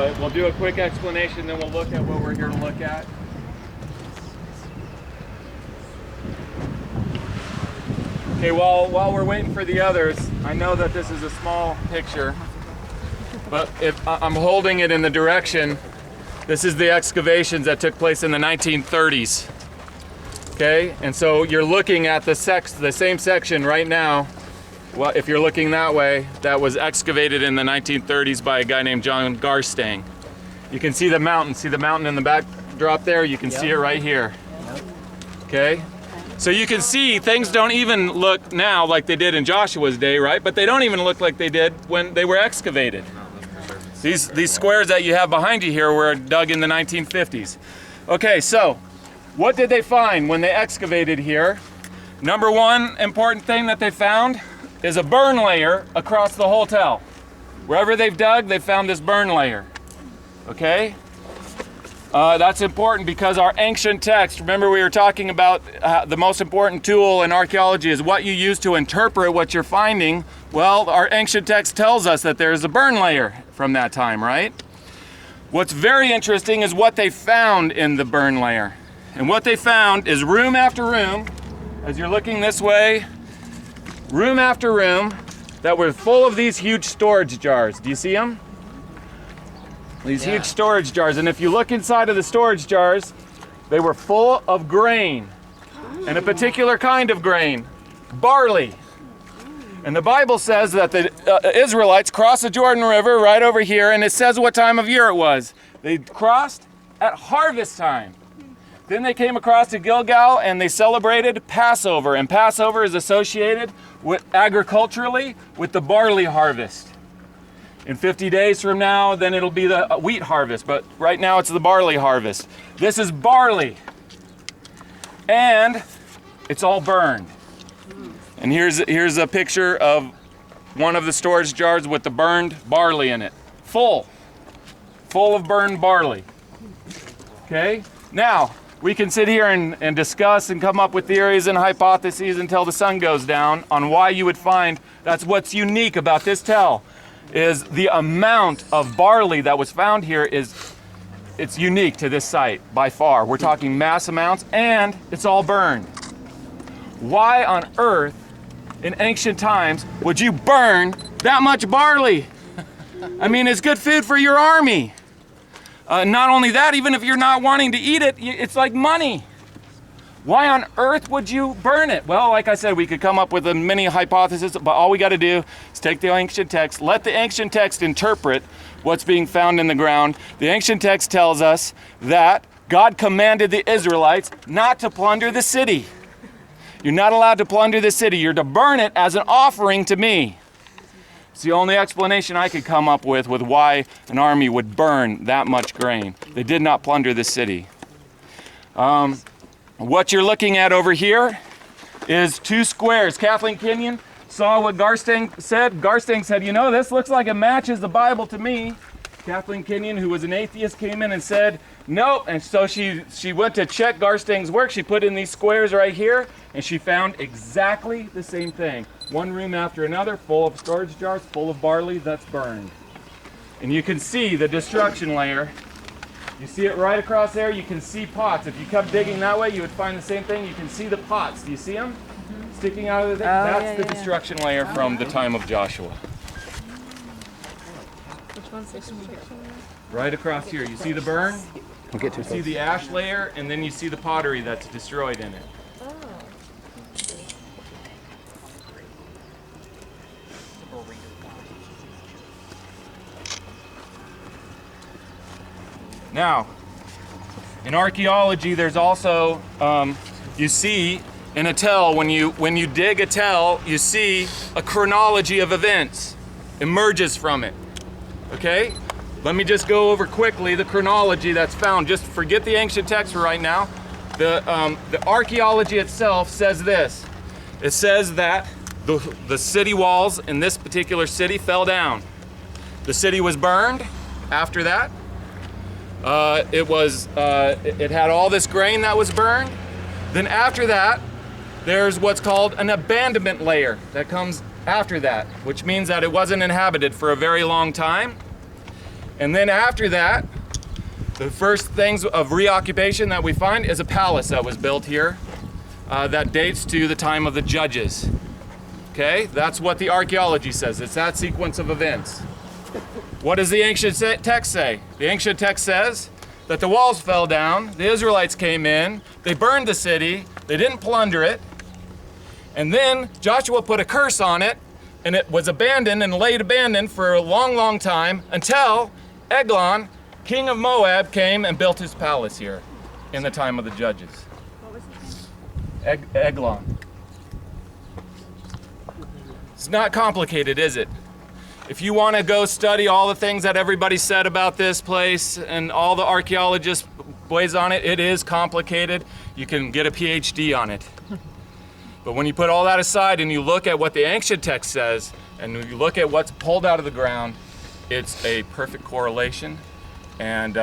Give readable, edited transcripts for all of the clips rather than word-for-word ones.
but we'll do a quick explanation, then we'll look at what we're here to look at. Okay, while we're waiting for the others, I know that this is a small picture, but if I'm holding it in the direction, this is the excavations that took place in the 1930s. Okay, and so you're looking at the same section right now. Well, if you're looking that way, that was excavated in the 1930s by a guy named John Garstang. You can see the mountain. See the mountain in the backdrop there? You can see it right here. Okay? So you can see things don't even look now like they did in Joshua's day, right? But they don't even look like they did when they were excavated. These squares that you have behind you here were dug in the 1950s. Okay, so what did they find when they excavated here? Number one important thing that they found is a burn layer across the hotel. Wherever they've dug, they've found this burn layer. Okay? That's important because our ancient text, remember we were talking about the most important tool in archaeology is what you use to interpret what you're finding. Well, our ancient text tells us that there's a burn layer from that time, right? What's very interesting is what they found in the burn layer. And what they found is room after room, as you're looking this way, room after room that were full of these huge storage jars. Do you see them? These huge storage jars. And if you look inside of the storage jars, they were full of grain, and a particular kind of grain, barley. And the Bible says that the Israelites crossed the Jordan River right over here, and it says what time of year it was. They crossed at harvest time. Then they came across to Gilgal and they celebrated Passover. And Passover is associated with agriculturally with the barley harvest. In 50 days from now, then it'll be the wheat harvest. But right now it's the barley harvest. This is barley. And it's all burned. And here's a picture of one of the storage jars with the burned barley in it. Full of burned barley. Okay? Now, we can sit here and discuss and come up with theories and hypotheses until the sun goes down on why you would find that's what's unique about this tell is the amount of barley that was found here it's unique to this site by far. We're talking mass amounts and it's all burned. Why on earth in ancient times would you burn that much barley? I mean, it's good food for your army. Not only that, even if you're not wanting to eat it, it's like money. Why on earth would you burn it? Well, like I said, we could come up with many hypotheses, but all we got to do is take the ancient text, let the ancient text interpret what's being found in the ground. The ancient text tells us that God commanded the Israelites not to plunder the city. You're not allowed to plunder the city. You're to burn it as an offering to me. It's the only explanation I could come up with why an army would burn that much grain. They did not plunder the city. What you're looking at over here is two squares. Kathleen Kenyon saw what Garstang said. Garstang said, you know, this looks like it matches the Bible to me. Kathleen Kenyon, who was an atheist, came in and said, nope. And so she went to check Garstang's work. She put in these squares right here, and she found exactly the same thing. One room after another, full of storage jars, full of barley that's burned. And you can see the destruction layer. You see it right across there. You can see pots. If you kept digging that way, you would find the same thing. You can see the pots. Do you see them? Sticking out of the thing? That's the destruction layer from the time of Joshua. Which one's this one? Right across here. You see the burn? Don't get too You close. see the ash layer, and then you see the pottery that's destroyed in it. Now, in archaeology, there's also, you see in a tell, when you dig a tell, you see a chronology of events emerges from it. Okay? Let me just go over quickly the chronology that's found. Just forget the ancient text for right now. The archaeology itself says this. It says that the city walls in this particular city fell down. The city was burned after that. It had all this grain that was burned. Then after that, there's what's called an abandonment layer that comes after that, which means that it wasn't inhabited for a very long time. And then after that, the first things of reoccupation that we find is a palace that was built here that dates to the time of the judges. Okay, that's what the archaeology says. It's that sequence of events. What does the ancient text say? The ancient text says that the walls fell down, the Israelites came in, they burned the city, they didn't plunder it, and then Joshua put a curse on it, and it was abandoned and laid abandoned for a long, long time until Eglon, king of Moab, came and built his palace here in the time of the judges. What was his name? Eglon. It's not complicated, is it? If you want to go study all the things that everybody said about this place and all the archaeologists' ways on it, it is complicated. You can get a PhD on it. But when you put all that aside and you look at what the ancient text says, and you look at what's pulled out of the ground, it's a perfect correlation, and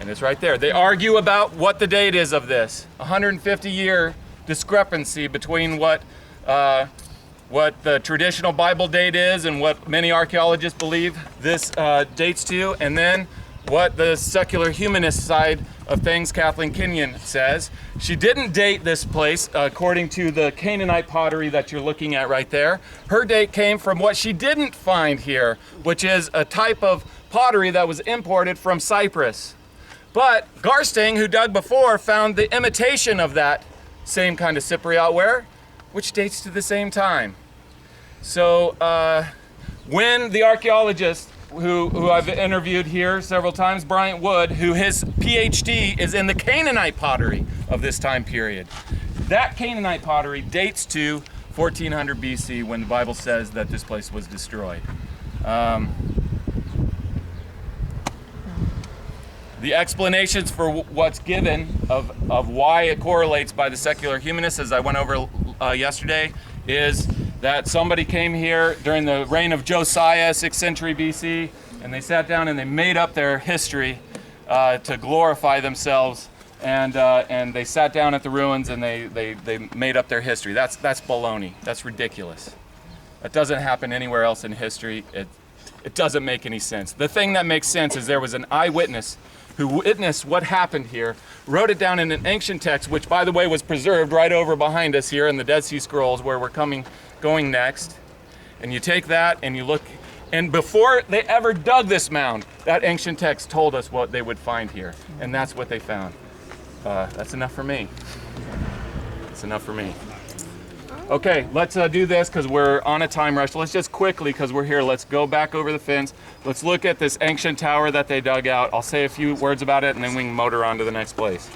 it's right there. They argue about what the date is of this. 150-year discrepancy between what the traditional Bible date is and what many archaeologists believe this dates to, and then what the secular humanist side of things, Kathleen Kenyon, says. She didn't date this place according to the Canaanite pottery that you're looking at right there. Her date came from what she didn't find here, which is a type of pottery that was imported from Cyprus. But Garstang, who dug before, found the imitation of that same kind of Cypriotware, which dates to the same time. So when the archaeologist who I've interviewed here several times, Bryant Wood, who his PhD is in the Canaanite pottery of this time period, that Canaanite pottery dates to 1400 BC when the Bible says that this place was destroyed. The explanations for what's given of why it correlates by the secular humanists, as I went over yesterday, is that somebody came here during the reign of Josiah, 6th century BC, and they sat down and they made up their history to glorify themselves, and they sat down at the ruins and they made up their history. That's baloney. That's ridiculous. That doesn't happen anywhere else in history. It doesn't make any sense. The thing that makes sense is there was an eyewitness who witnessed what happened here, wrote it down in an ancient text, which, by the way, was preserved right over behind us here in the Dead Sea Scrolls, where we're going next. And you take that and you look, and before they ever dug this mound, that ancient text told us what they would find here, and that's what they found. That's enough for me. That's enough for me. Okay, let's do this because we're on a time rush. Let's just quickly, because we're here, let's go back over the fence. Let's look at this ancient tower that they dug out. I'll say a few words about it and then we can motor on to the next place.